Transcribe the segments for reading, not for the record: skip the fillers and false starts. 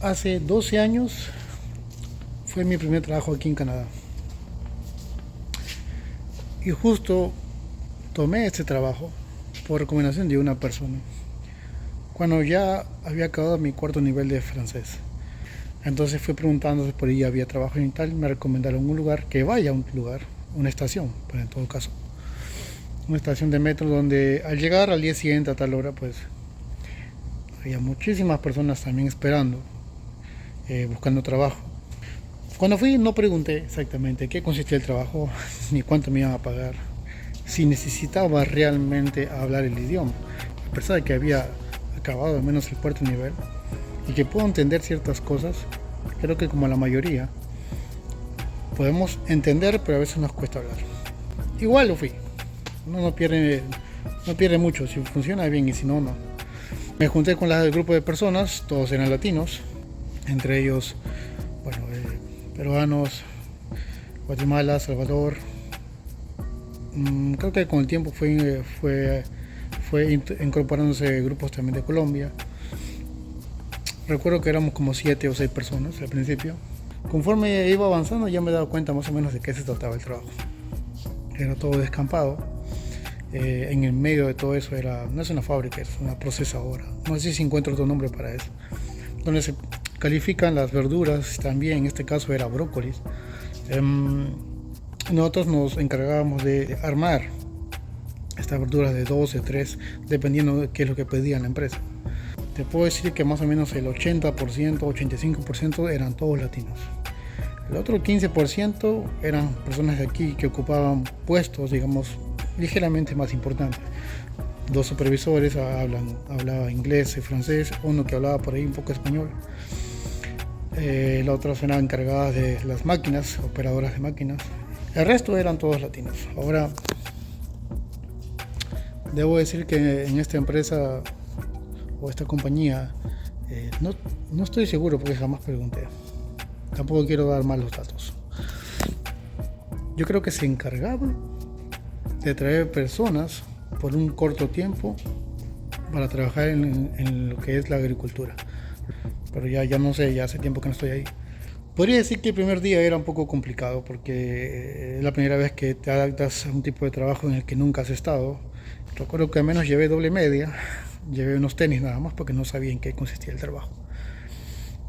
Hace 12 años fue mi primer trabajo aquí en Canadá. Y justo tomé este trabajo por recomendación de una persona, cuando ya había acabado mi cuarto nivel de francés. Entonces fui preguntando si por ahí había trabajo y tal. Me recomendaron un lugar, que vaya a un lugar, una estación, pues en todo caso. Una estación de metro donde al llegar al día siguiente a tal hora, pues había muchísimas personas también esperando, buscando trabajo. Cuando fui no pregunté exactamente qué consistía el trabajo, ni cuánto me iban a pagar, si necesitaba realmente hablar el idioma. A pesar de que había acabado al menos el cuarto nivel y que puedo entender ciertas cosas, creo que como la mayoría, podemos entender, pero a veces nos cuesta hablar. Igual lo fui, no pierde mucho, si funciona bien y si no, no. Me junté con el grupo de personas, todos eran latinos, entre ellos, bueno, peruanos, Guatemala, Salvador. Creo que con el tiempo fue incorporándose grupos también de Colombia. Recuerdo que éramos como 7 o 6 personas al principio. Conforme iba avanzando ya me he dado cuenta más o menos de qué se trataba el trabajo. Era todo descampado. En el medio de todo eso no es una fábrica, es una procesadora. No sé si encuentro otro nombre para eso. Donde se califican las verduras también, en este caso era brócolis. Nosotros nos encargábamos de armar estas verduras de 2, de 3, dependiendo de qué es lo que pedía la empresa. Te puedo decir que más o menos el 80%, 85% eran todos latinos. El otro 15% eran personas de aquí que ocupaban puestos, digamos, ligeramente más importantes. Dos supervisores hablaban inglés y francés, uno que hablaba por ahí un poco español. Las otras eran encargadas de las máquinas, operadoras de máquinas. El resto eran todos latinos. Ahora, debo decir que en esta empresa o esta compañía, no estoy seguro porque jamás pregunté. Tampoco quiero dar malos datos. Yo creo que se encargaban de traer personas por un corto tiempo para trabajar en lo que es la agricultura. Pero ya no sé, ya hace tiempo que no estoy ahí. Podría decir que el primer día era un poco complicado porque es la primera vez que te adaptas a un tipo de trabajo en el que nunca has estado. Recuerdo que al menos llevé doble media, llevé unos tenis nada más porque no sabía en qué consistía el trabajo.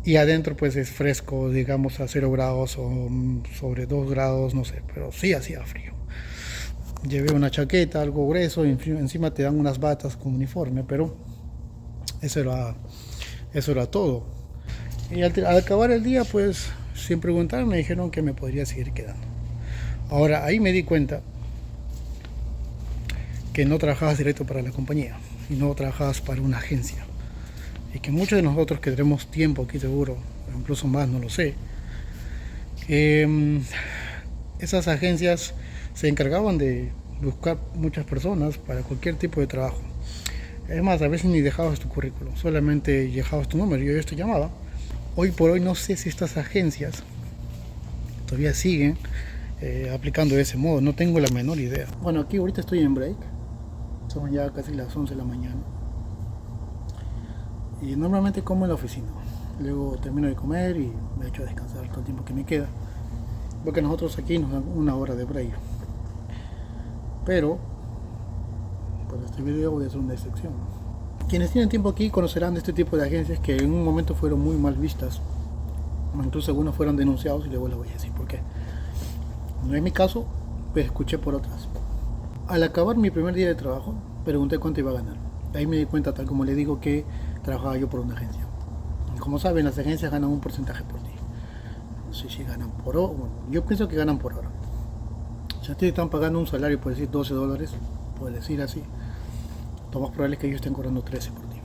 Y adentro pues es fresco, digamos a 0 grados o sobre 2 grados, no sé, pero sí hacía frío. Llevé una chaqueta, algo grueso, y encima te dan unas batas con uniforme, pero eso era todo. Y al acabar el día, pues, sin preguntar, me dijeron que me podría seguir quedando. Ahora, ahí me di cuenta que no trabajabas directo para la compañía, sino trabajabas para una agencia. Y que muchos de nosotros que tenemos tiempo aquí seguro, incluso más, no lo sé, esas agencias se encargaban de buscar muchas personas para cualquier tipo de trabajo. Es más, a veces ni dejabas tu currículum, solamente dejabas tu número y ellos te llamaban. Hoy por hoy no sé si estas agencias todavía siguen aplicando de ese modo, no tengo la menor idea. Bueno, aquí ahorita estoy en break, son ya casi las 11 de la mañana y normalmente como en la oficina. Luego termino de comer y me echo a descansar todo el tiempo que me queda, porque nosotros aquí nos dan una hora de break. Pero por este video voy a hacer una excepción. Quienes tienen tiempo aquí conocerán de este tipo de agencias que en un momento fueron muy mal vistas. Incluso algunos fueron denunciados y luego les voy a decir por qué. No es mi caso, pero escuché por otras. Al acabar mi primer día de trabajo, pregunté cuánto iba a ganar. Ahí me di cuenta, tal como le digo, que trabajaba yo por una agencia. Como saben, las agencias ganan un porcentaje por día. No sé si ganan por hora. Bueno, yo pienso que ganan por hora. Si a ti te están pagando un salario, por decir $12, por decir así, lo más probable es que ellos estén cobrando 13 por día.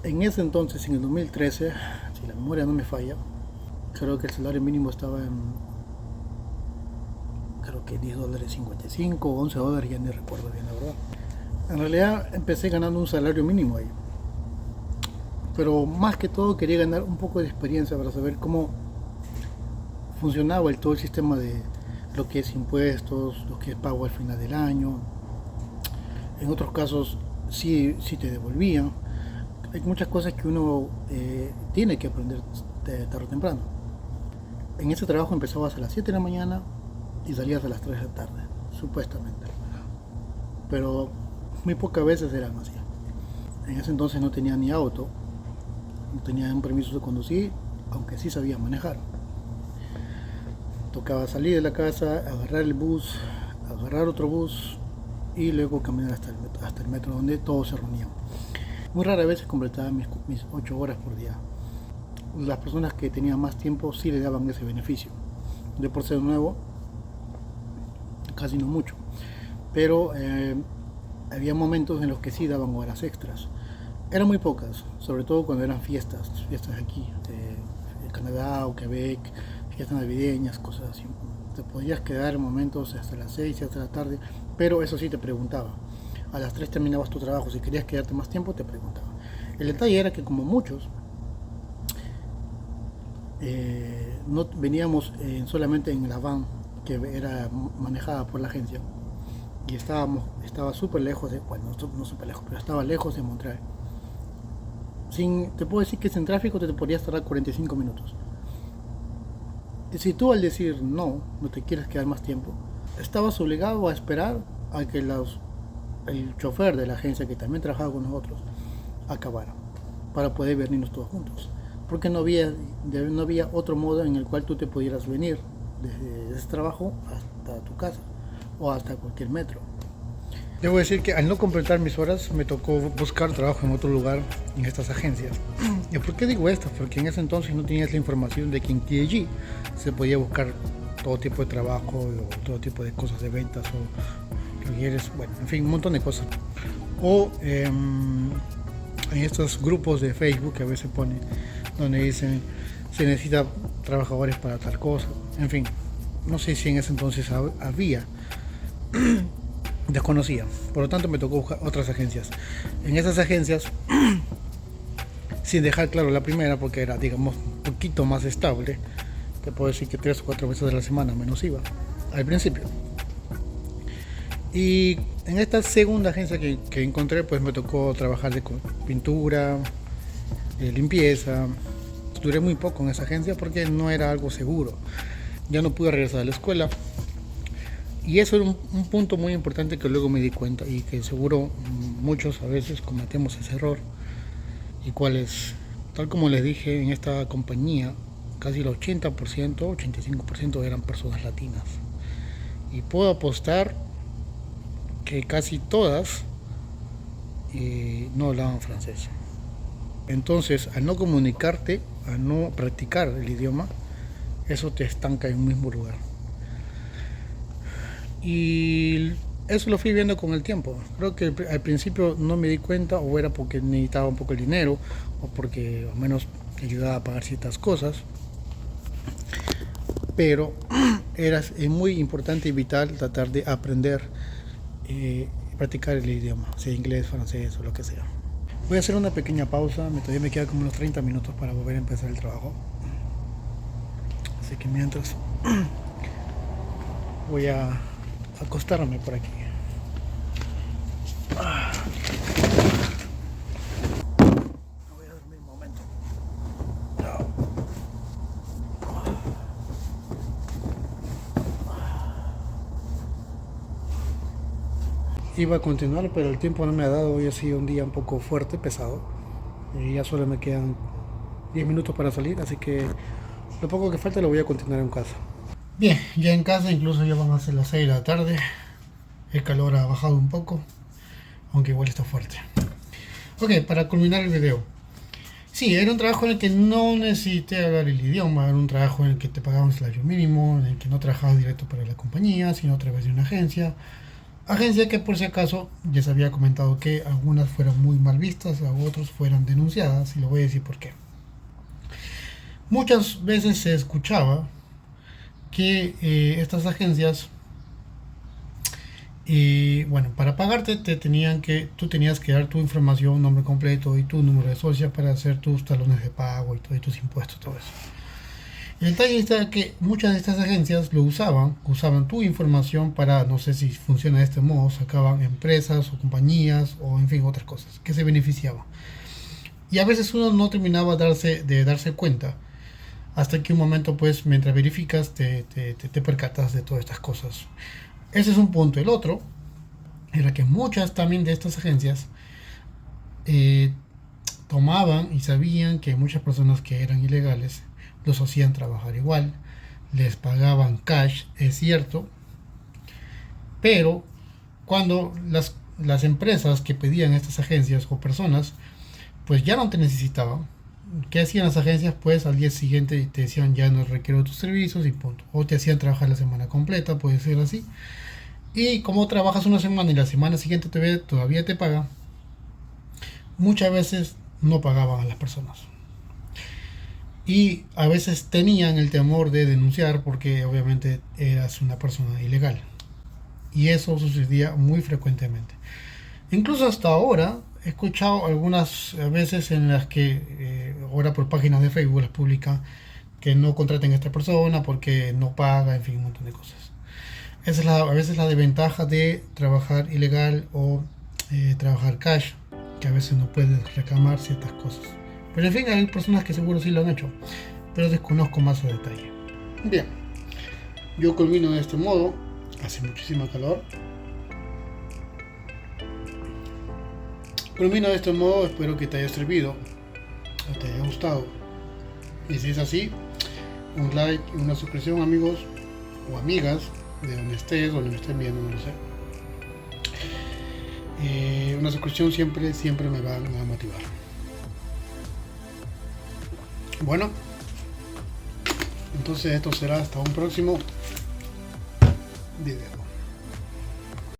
En ese entonces, en el 2013, si la memoria no me falla, creo que el salario mínimo estaba en, creo que $10.55 o $11, ya ni recuerdo bien la verdad. En realidad empecé ganando un salario mínimo ahí, pero más que todo quería ganar un poco de experiencia para saber cómo funcionaba todo el sistema de lo que es impuestos, lo que es pago al final del año. En otros casos sí te devolvían. Hay muchas cosas que uno tiene que aprender tarde o temprano. En ese trabajo empezabas a las 7 de la mañana y salías a las 3 de la tarde, supuestamente. Pero muy pocas veces eran así. En ese entonces no tenía ni auto, no tenía un permiso de conducir, aunque sí sabía manejar. Tocaba salir de la casa, agarrar el bus, agarrar otro bus y luego caminar hasta el metro donde todos se reunían. Muy raras veces completaba mis 8 horas por día. Las personas que tenían más tiempo sí le daban ese beneficio. De por ser nuevo, casi no mucho. Pero había momentos en los que sí daban horas extras. Eran muy pocas, sobre todo cuando eran fiestas aquí, de Canadá o Quebec, fiestas navideñas, cosas así. Te podías quedar en momentos hasta las 6 y hasta la tarde, pero eso sí te preguntaba. A las 3 terminabas tu trabajo, si querías quedarte más tiempo te preguntaba. El detalle era que como muchos, no veníamos solamente en la van que era manejada por la agencia y estaba súper lejos bueno, no súper lejos, pero estaba lejos de Montreal. Te puedo decir que sin tráfico te podrías tardar 45 minutos. Si tú al decir no te quieres quedar más tiempo, estabas obligado a esperar a que el chofer de la agencia que también trabajaba con nosotros acabara para poder venirnos todos juntos, porque no había otro modo en el cual tú te pudieras venir desde ese trabajo hasta tu casa o hasta cualquier metro. Debo decir que al no completar mis horas me tocó buscar trabajo en otro lugar en estas agencias. ¿Y por qué digo esto? Porque en ese entonces no tenías la información de que en TAG se podía buscar todo tipo de trabajo o todo tipo de cosas de ventas o talleres, bueno, en fin, un montón de cosas. O en estos grupos de Facebook que a veces ponen donde dicen se necesita trabajadores para tal cosa, en fin, no sé si en ese entonces había. Desconocía, por lo tanto me tocó buscar otras agencias. En esas agencias, sin dejar claro la primera, porque era, digamos, un poquito más estable, te puedo decir que 3 o 4 veces de la semana menos iba al principio. Y en esta segunda agencia que encontré, pues me tocó trabajar de pintura, limpieza. Duré muy poco en esa agencia porque no era algo seguro. Ya no pude regresar a la escuela. Y eso era un punto muy importante que luego me di cuenta y que seguro muchos a veces cometemos ese error. Y cuál es, tal como les dije, en esta compañía casi el 80%, 85% eran personas latinas. Y puedo apostar que casi todas no hablaban francés. Entonces, al no comunicarte, al no practicar el idioma, eso te estanca en un mismo lugar. Y eso lo fui viendo con el tiempo. Creo que al principio no me di cuenta, o era porque necesitaba un poco el dinero, o porque al menos me ayudaba a pagar ciertas cosas. Pero es muy importante y vital tratar de aprender y practicar el idioma, sea inglés, francés o lo que sea. Voy a hacer una pequeña pausa, todavía me queda como unos 30 minutos para volver a empezar el trabajo. Así que mientras voy a acostarme por aquí. Voy a dormir un momento. Iba a continuar, pero el tiempo no me ha dado. Hoy ha sido un día un poco fuerte, pesado. Y ya solo me quedan 10 minutos para salir, así que lo poco que falta lo voy a continuar en casa. Bien, ya en casa incluso ya van a ser las 6 de la tarde. El calor ha bajado un poco, aunque igual está fuerte. Ok, para culminar el video. Sí, era un trabajo en el que no necesité hablar el idioma. Era un trabajo en el que te pagaban un salario mínimo, en el que no trabajabas directo para la compañía, sino a través de una agencia. Agencia que, por si acaso, ya se había comentado que algunas fueron muy mal vistas, a otros fueron denunciadas, y lo voy a decir por qué. Muchas veces se escuchaba que estas agencias, bueno, para pagarte tú tenías que dar tu información, nombre completo y tu número de social para hacer tus talones de pago y tus impuestos, todo eso. El detalle está que muchas de estas agencias usaban tu información para, no sé si funciona de este modo, sacaban empresas o compañías o en fin otras cosas que se beneficiaban. Y a veces uno no terminaba de darse cuenta hasta que un momento, pues, mientras verificas, te percatas de todas estas cosas. Ese es un punto. El otro era que muchas también de estas agencias eh, tomaban y sabían que muchas personas que eran ilegales los hacían trabajar igual, les pagaban cash, es cierto, pero cuando las empresas que pedían estas agencias o personas, pues ya no te necesitaban. ¿Qué hacían las agencias? Pues al día siguiente te decían ya no requiero tus servicios y punto. O te hacían trabajar la semana completa, puede ser así. Y como trabajas una semana y la semana siguiente todavía te pagan, muchas veces no pagaban a las personas. Y a veces tenían el temor de denunciar porque obviamente eras una persona ilegal. Y eso sucedía muy frecuentemente. Incluso hasta ahora he escuchado algunas veces en las que ahora por páginas de Facebook las publican que no contraten a esta persona porque no paga, en fin, un montón de cosas. Esa es a veces la desventaja de trabajar ilegal o trabajar cash, que a veces no puedes reclamar ciertas cosas. Pero en fin, hay personas que seguro sí lo han hecho, pero desconozco más a detalle. Bien, yo culmino de este modo. Hace muchísima calor. Culmino de este modo, espero que te haya servido, que te haya gustado. Y si es así, un like y una suscripción, amigos o amigas, de donde estés o donde me estén viendo, no lo sé. Una suscripción siempre me va a motivar. Bueno, entonces esto será hasta un próximo video.